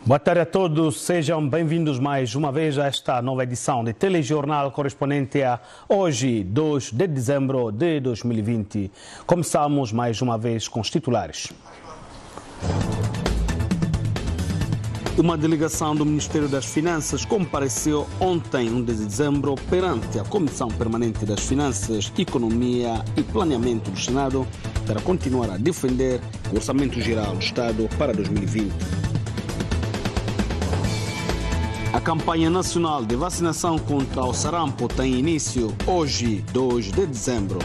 Boa tarde a todos, sejam bem-vindos mais uma vez a esta nova edição de Telejornal correspondente a hoje, 2 de dezembro de 2020. Começamos mais uma vez com os titulares. Uma delegação do Ministério das Finanças compareceu ontem, 1 de dezembro, perante a Comissão Permanente das Finanças, Economia e Planeamento do Senado para continuar a defender o Orçamento Geral do Estado para 2020. A campanha nacional de vacinação contra o sarampo tem início hoje, 2 de dezembro.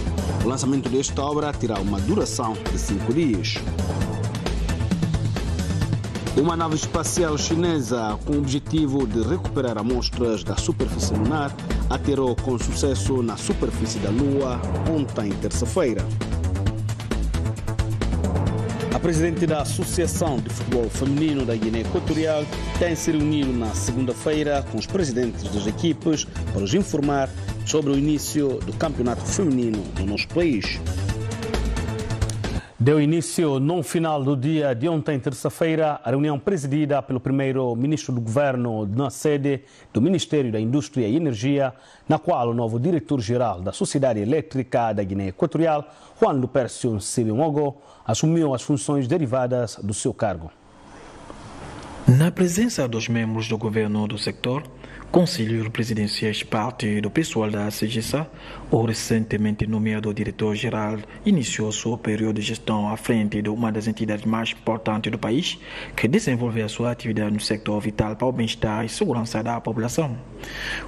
O lançamento desta obra terá uma duração de 5 dias. Uma nave espacial chinesa com o objetivo de recuperar amostras da superfície lunar aterrou com sucesso na superfície da Lua ontem, terça-feira. A presidente da Associação de Futebol Feminino da Guiné Equatorial tem se reunido na segunda-feira com os presidentes das equipes para os informar sobre o início do campeonato feminino no nosso país. Deu início no final do dia de ontem, terça-feira, a reunião presidida pelo primeiro-ministro do governo na sede do Ministério da Indústria e Energia, na qual o novo diretor-geral da Sociedade Elétrica da Guiné Equatorial, Juan Lupercio Nsibiongo, assumiu as funções derivadas do seu cargo. Na presença dos membros do governo do sector, conselheiros presidenciais parte do pessoal da CGSA, o recentemente nomeado diretor-geral iniciou seu período de gestão à frente de uma das entidades mais importantes do país, que desenvolve a sua atividade no sector vital para o bem-estar e segurança da população.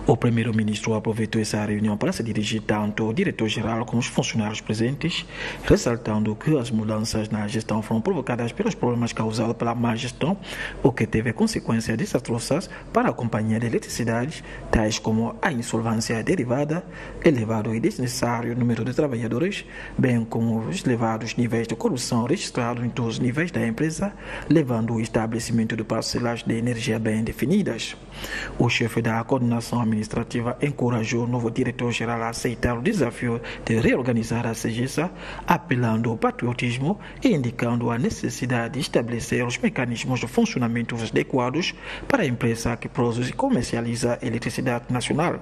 O primeiro-ministro aproveitou essa reunião para se dirigir tanto ao diretor-geral como aos funcionários presentes, ressaltando que as mudanças na gestão foram provocadas pelos problemas causados pela má gestão, o que teve consequências desastrosas para a companhia de eletricidade, tais como a insolvência derivada, elevado e desnecessário número de trabalhadores, bem como os elevados níveis de corrupção registrados em todos os níveis da empresa, levando ao estabelecimento de parcelas de energia bem definidas. O chefe da coordenação administrativa encorajou o novo diretor-geral a aceitar o desafio de reorganizar a CGSA, apelando ao patriotismo e indicando a necessidade de estabelecer os mecanismos de funcionamento adequados para a empresa que produz e comercializa a eletricidade nacional,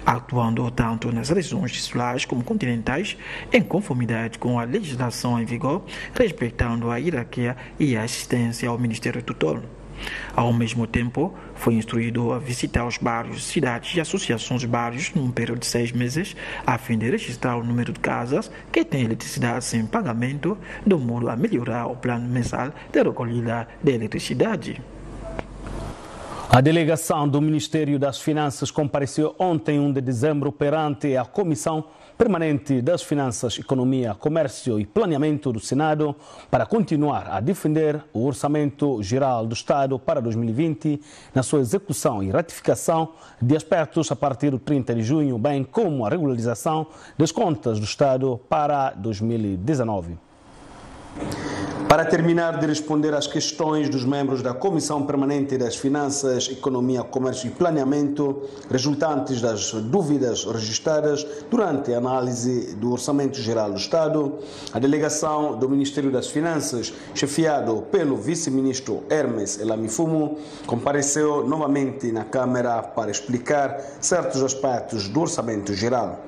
atuando tanto nas regiões insulares como continentais, em conformidade com a legislação em vigor, respeitando a hierarquia e a assistência ao Ministério Tutor. Ao mesmo tempo, foi instruído a visitar os bairros, cidades e associações de bairros num período de 6 meses, a fim de registrar o número de casas que têm eletricidade sem pagamento, de modo a melhorar o plano mensal de recolhida de eletricidade. A delegação do Ministério das Finanças compareceu ontem, 1 de dezembro, perante a Comissão Permanente das Finanças, Economia, Comércio e Planeamento do Senado para continuar a defender o Orçamento Geral do Estado para 2020 na sua execução e ratificação de aspectos a partir do 30 de junho, bem como a regularização das contas do Estado para 2019. Para terminar de responder às questões dos membros da Comissão Permanente das Finanças, Economia, Comércio e Planeamento, resultantes das dúvidas registradas durante a análise do Orçamento Geral do Estado, a delegação do Ministério das Finanças, chefiado pelo vice-ministro Hermes Elamifumo, compareceu novamente na Câmara para explicar certos aspectos do Orçamento Geral.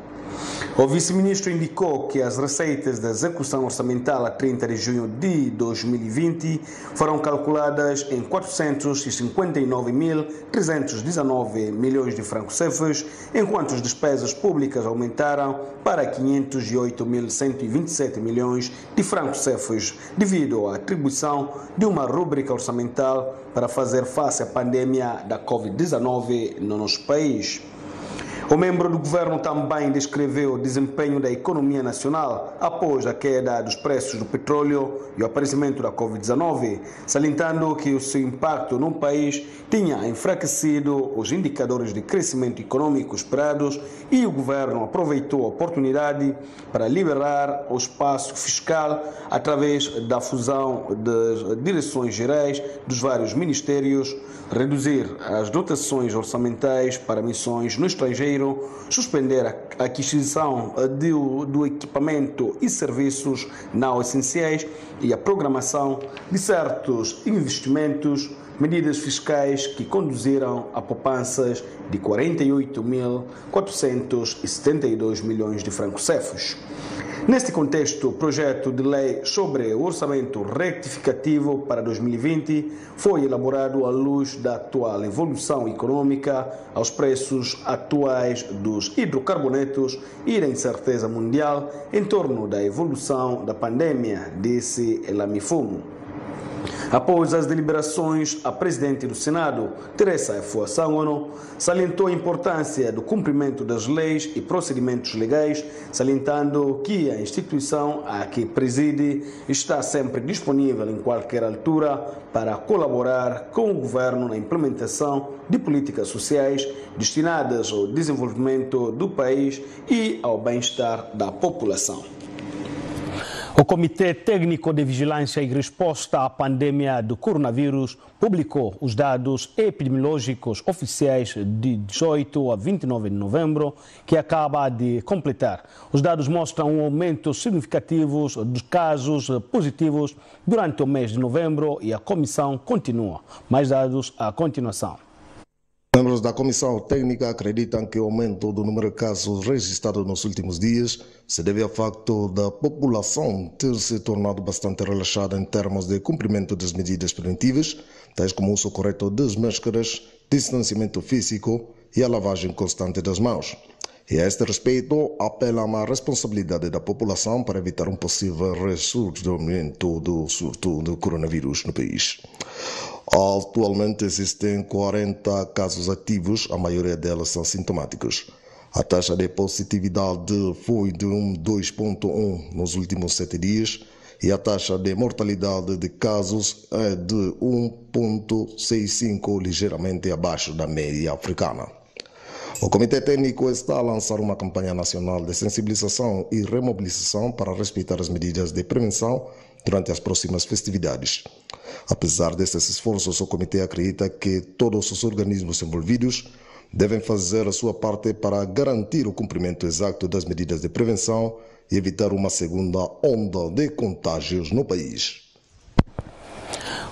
O vice-ministro indicou que as receitas da execução orçamental a 30 de junho de 2020 foram calculadas em 459.319 milhões de francos cefas, enquanto as despesas públicas aumentaram para 508.127 milhões de francos cefas, devido à atribuição de uma rúbrica orçamental para fazer face à pandemia da Covid-19 no nosso país. O membro do governo também descreveu o desempenho da economia nacional após a queda dos preços do petróleo e o aparecimento da Covid-19, salientando que o seu impacto no país tinha enfraquecido os indicadores de crescimento econômico esperados e o governo aproveitou a oportunidade para liberar o espaço fiscal através da fusão das direções gerais dos vários ministérios, reduzir as dotações orçamentais para missões no estrangeiro, suspender a aquisição do equipamento e serviços não essenciais e a programação de certos investimentos medidas fiscais que conduziram a poupanças de 48.472 milhões de francos cefos. Neste contexto, o projeto de lei sobre o orçamento rectificativo para 2020 foi elaborado à luz da atual evolução econômica, aos preços atuais dos hidrocarbonetos e da incerteza mundial em torno da evolução da pandemia, disse Elami Fumo. Após as deliberações, a presidente do Senado, Teresa Efua Sangono, salientou a importância do cumprimento das leis e procedimentos legais, salientando que a instituição a que preside está sempre disponível em qualquer altura para colaborar com o governo na implementação de políticas sociais destinadas ao desenvolvimento do país e ao bem-estar da população. O Comitê Técnico de Vigilância e Resposta à Pandemia do Coronavírus publicou os dados epidemiológicos oficiais de 18 a 29 de novembro, que acaba de completar. Os dados mostram um aumento significativo dos casos positivos durante o mês de novembro e a comissão continua. Mais dados à continuação. Membros da Comissão Técnica acreditam que o aumento do número de casos registrados nos últimos dias se deve ao facto da população ter se tornado bastante relaxada em termos de cumprimento das medidas preventivas, tais como o uso correto das máscaras, distanciamento físico e a lavagem constante das mãos. E a este respeito, apelam à responsabilidade da população para evitar um possível ressurgimento do surto do coronavírus no país. Atualmente existem 40 casos ativos, a maioria delas são sintomáticos. A taxa de positividade foi de 2,1 nos últimos 7 dias e a taxa de mortalidade de casos é de 1,65, ligeiramente abaixo da média africana. O Comitê Técnico está a lançar uma campanha nacional de sensibilização e remobilização para respeitar as medidas de prevenção durante as próximas festividades. Apesar desses esforços, o Comitê acredita que todos os organismos envolvidos devem fazer a sua parte para garantir o cumprimento exato das medidas de prevenção e evitar uma segunda onda de contágios no país.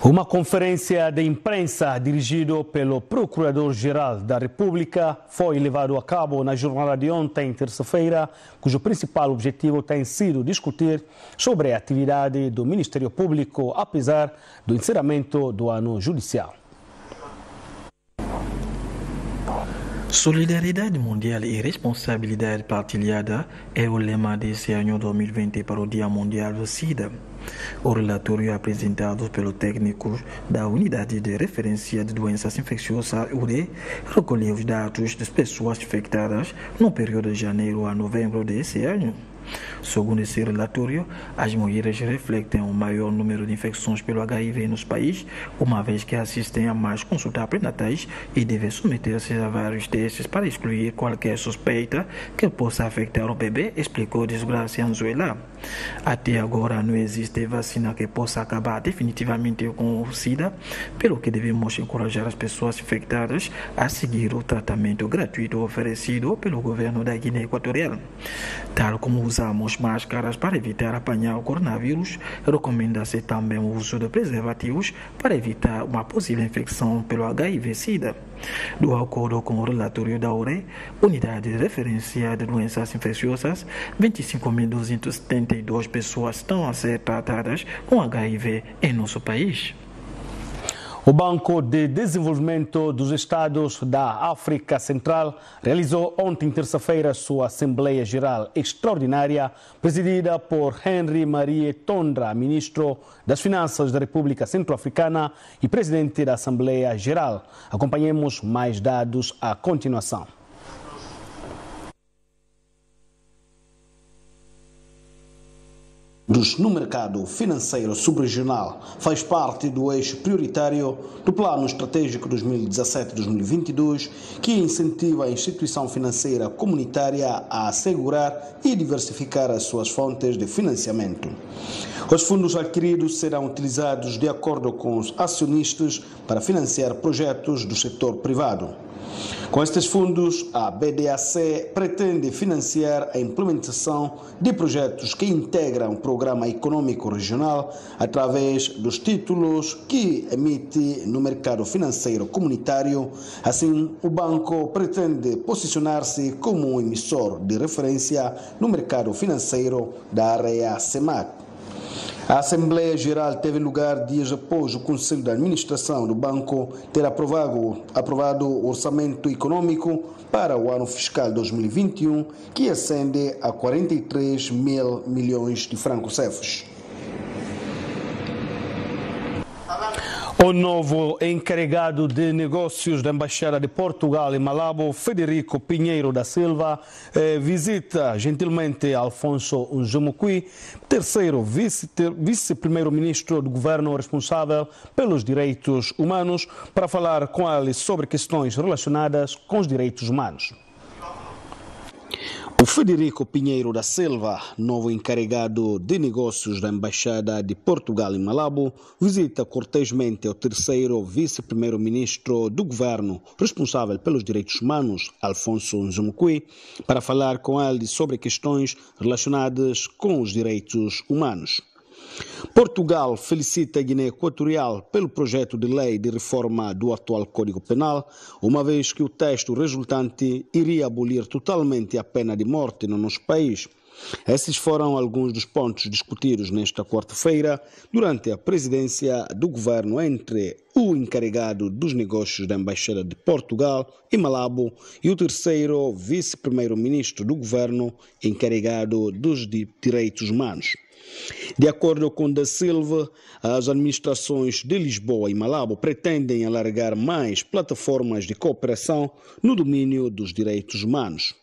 Uma conferência de imprensa dirigida pelo Procurador-Geral da República foi levada a cabo na jornada de ontem, terça-feira, cujo principal objetivo tem sido discutir sobre a atividade do Ministério Público, apesar do encerramento do ano judicial. Solidariedade mundial e responsabilidade partilhada é o lema desse ano 2020 para o Dia Mundial do SIDA. O relatório apresentado pelo técnico da Unidade de Referência de Doenças Infecciosas, URE, recolheu os dados das pessoas infectadas no período de janeiro a novembro desse ano. Segundo esse relatório, as mulheres refletem um maior número de infecções pelo HIV nos países, uma vez que assistem a mais consultas pré-natais e devem submeter-se a vários testes para excluir qualquer suspeita que possa afetar o bebê, explicou Desgracia Anzuela. Até agora não existe vacina que possa acabar definitivamente com o SIDA, pelo que devemos encorajar as pessoas infectadas a seguir o tratamento gratuito oferecido pelo governo da Guiné Equatorial. Tal como usamos máscaras para evitar apanhar o coronavírus, recomenda-se também o uso de preservativos para evitar uma possível infecção pelo HIV-Sida. De acordo com o relatório da URE, Unidade de Referência de Doenças Infecciosas, 25.272 pessoas estão a ser tratadas com HIV em nosso país. O Banco de Desenvolvimento dos Estados da África Central realizou ontem, terça-feira, sua Assembleia Geral Extraordinária, presidida por Henry Marie Tondra, ministro das Finanças da República Centro-Africana e presidente da Assembleia Geral. Acompanhemos mais dados à continuação. No mercado financeiro subregional, faz parte do eixo prioritário do Plano Estratégico 2017-2022, que incentiva a instituição financeira comunitária a assegurar e diversificar as suas fontes de financiamento. Os fundos adquiridos serão utilizados de acordo com os acionistas para financiar projetos do setor privado. Com estes fundos, a BDAC pretende financiar a implementação de projetos que integram o Programa Econômico Regional através dos títulos que emite no mercado financeiro comunitário. Assim, o banco pretende posicionar-se como um emissor de referência no mercado financeiro da área CEMAC. A Assembleia Geral teve lugar dias após o Conselho de Administração do Banco ter aprovado o orçamento econômico para o ano fiscal 2021, que ascende a 43 mil milhões de francos CFs. O novo encarregado de negócios da Embaixada de Portugal em Malabo, Federico Pinheiro da Silva, visita gentilmente Alfonso Nzumukwi, terceiro vice-primeiro-ministro do governo responsável pelos direitos humanos, para falar com ele sobre questões relacionadas com os direitos humanos. O Federico Pinheiro da Silva, novo encarregado de negócios da Embaixada de Portugal em Malabo, visita cortesmente o terceiro vice-primeiro-ministro do governo responsável pelos direitos humanos, Alfonso Nzumukwi, para falar com ele sobre questões relacionadas com os direitos humanos. Portugal felicita a Guiné Equatorial pelo projeto de lei de reforma do atual Código Penal, uma vez que o texto resultante iria abolir totalmente a pena de morte no nosso país. Esses foram alguns dos pontos discutidos nesta quarta-feira durante a presidência do governo entre o encarregado dos negócios da Embaixada de Portugal em Malabo e o terceiro vice-primeiro-ministro do governo encarregado dos direitos humanos. De acordo com Da Silva, as administrações de Lisboa e Malabo pretendem alargar mais plataformas de cooperação no domínio dos direitos humanos.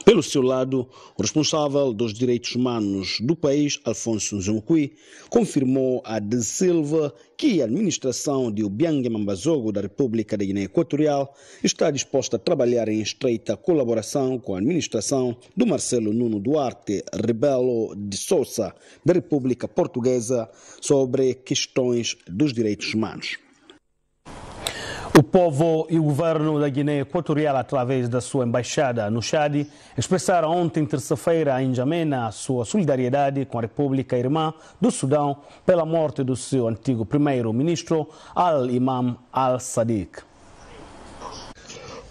Pelo seu lado, o responsável dos direitos humanos do país, Alfonso Nzumukwi, confirmou a Da Silva que a administração de Obiang Mambazogo da República da Guiné Equatorial está disposta a trabalhar em estreita colaboração com a administração do Marcelo Nuno Duarte Rebelo de Sousa da República Portuguesa sobre questões dos direitos humanos. O povo e o governo da Guiné Equatorial, através da sua embaixada no Chad, expressaram ontem, terça-feira, em N'Djamena, a sua solidariedade com a República Irmã do Sudão pela morte do seu antigo primeiro-ministro, Al-Imam Al-Sadiq.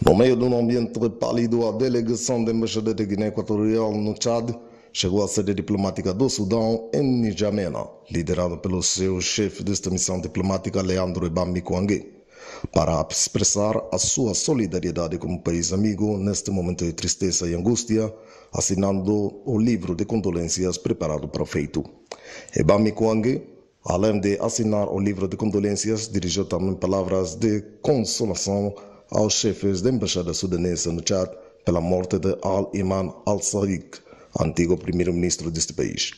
No meio de um ambiente pálido, a delegação da Embaixada da Guiné Equatorial no Chad chegou à sede diplomática do Sudão em N'Djamena, liderado pelo seu chefe desta missão diplomática, Leandro Ebambi Kouangue, para expressar a sua solidariedade como país amigo neste momento de tristeza e angústia, assinando o livro de condolências preparado para o feito. Ebambi Kouangue, além de assinar o livro de condolências, dirigiu também palavras de consolação aos chefes da embaixada sudanesa no Chad pela morte de Al-Imam Al-Sadiq, antigo primeiro-ministro deste país.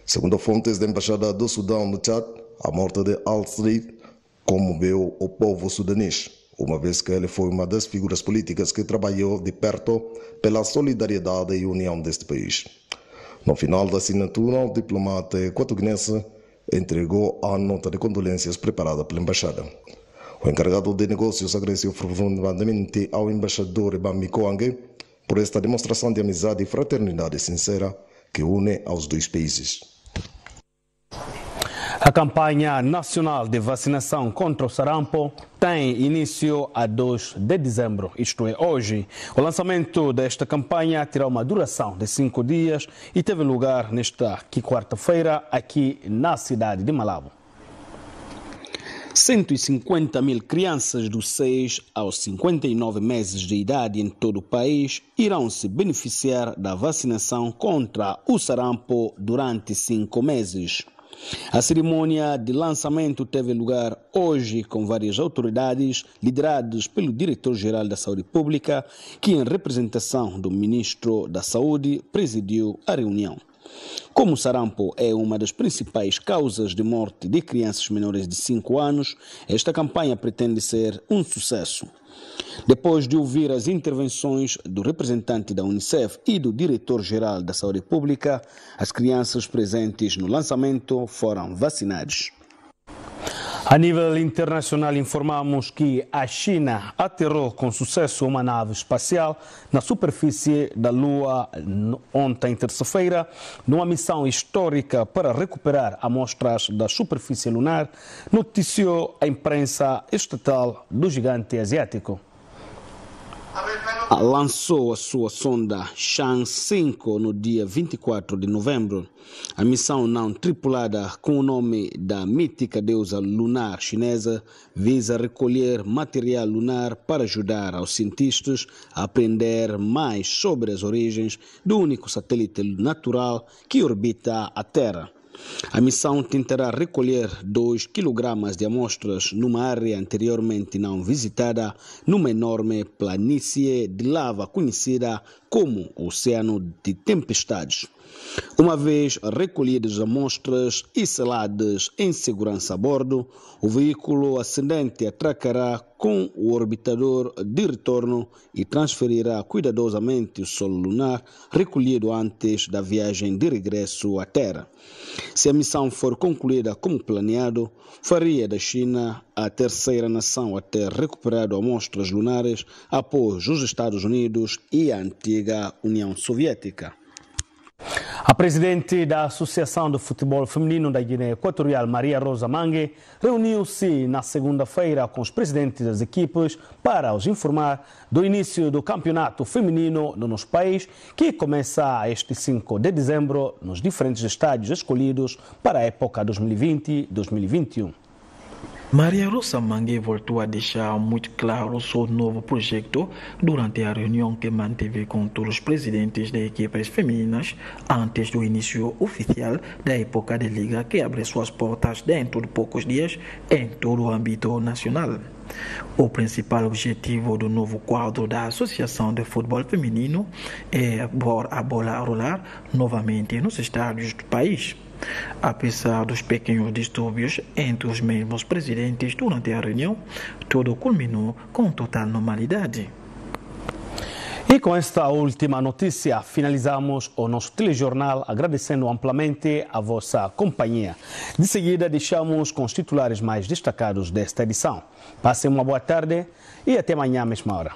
Segundo fontes da embaixada do Sudão no Chad, a morte de Al-Sadiq comoveu o povo sudanês, uma vez que ele foi uma das figuras políticas que trabalhou de perto pela solidariedade e união deste país. No final da assinatura, o diplomata equatoguinense entregou a nota de condolências preparada pela embaixada. O encarregado de negócios agradeceu profundamente ao embaixador Ebambi Kouangue por esta demonstração de amizade e fraternidade sincera que une aos dois países. A campanha nacional de vacinação contra o sarampo tem início a 2 de dezembro, isto é, hoje. O lançamento desta campanha terá uma duração de 5 dias e teve lugar nesta quarta-feira aqui na cidade de Malabo. 150 mil crianças dos 6 aos 59 meses de idade em todo o país irão se beneficiar da vacinação contra o sarampo durante 5 meses. A cerimônia de lançamento teve lugar hoje com várias autoridades lideradas pelo Diretor-Geral da Saúde Pública, que em representação do Ministro da Saúde presidiu a reunião. Como o sarampo é uma das principais causas de morte de crianças menores de 5 anos, esta campanha pretende ser um sucesso. Depois de ouvir as intervenções do representante da Unicef e do Diretor-Geral da Saúde Pública, as crianças presentes no lançamento foram vacinadas. A nível internacional, informamos que a China aterrou com sucesso uma nave espacial na superfície da Lua ontem, terça-feira, numa missão histórica para recuperar amostras da superfície lunar, noticiou a imprensa estatal do gigante asiático. Lançou a sua sonda Chang'e 5 no dia 24 de novembro. A missão não tripulada com o nome da mítica deusa lunar chinesa visa recolher material lunar para ajudar aos cientistas a aprender mais sobre as origens do único satélite natural que orbita a Terra. A missão tentará recolher 2 kg de amostras numa área anteriormente não visitada, numa enorme planície de lava conhecida como Oceano de Tempestades. Uma vez recolhidas as amostras e seladas em segurança a bordo, o veículo ascendente atracará com o orbitador de retorno e transferirá cuidadosamente o solo lunar recolhido antes da viagem de regresso à Terra. Se a missão for concluída como planeado, faria da China a terceira nação a ter recuperado amostras lunares após os Estados Unidos e a antiga União Soviética. A presidente da Associação de Futebol Feminino da Guiné Equatorial, Maria Rosa Mangue, reuniu-se na segunda-feira com os presidentes das equipes para os informar do início do campeonato feminino no nosso país, que começa este 5 de dezembro nos diferentes estádios escolhidos para a época 2020-2021. Maria Rosa Mangue voltou a deixar muito claro o seu novo projeto durante a reunião que manteve com todos os presidentes de equipes femininas antes do início oficial da época de liga que abre suas portas dentro de poucos dias em todo o âmbito nacional. O principal objetivo do novo quadro da Associação de Futebol Feminino é pôr a bola a rolar novamente nos estádios do país. Apesar dos pequenos distúrbios entre os mesmos presidentes durante a reunião, tudo culminou com total normalidade. E com esta última notícia, finalizamos o nosso telejornal agradecendo amplamente a vossa companhia. De seguida, deixamos com os titulares mais destacados desta edição. Passem uma boa tarde e até amanhã à mesma hora.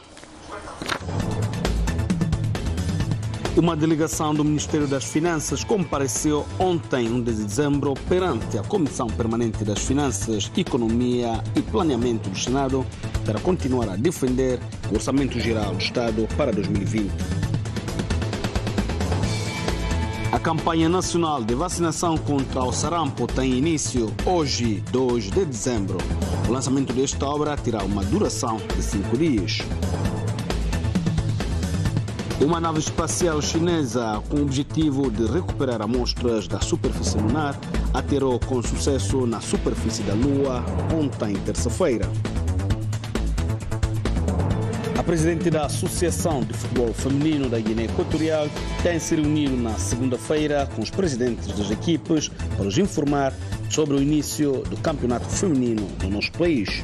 Uma delegação do Ministério das Finanças compareceu ontem, 1 de dezembro, perante a Comissão Permanente das Finanças, Economia e Planeamento do Senado para continuar a defender o Orçamento Geral do Estado para 2020. A campanha nacional de vacinação contra o sarampo tem início hoje, 2 de dezembro. O lançamento desta obra terá uma duração de 5 dias. Uma nave espacial chinesa com o objetivo de recuperar amostras da superfície lunar aterrou com sucesso na superfície da Lua ontem, terça-feira. A presidente da Associação de Futebol Feminino da Guiné Equatorial tem se reunido na segunda-feira com os presidentes das equipes para os informar sobre o início do campeonato feminino no nosso país.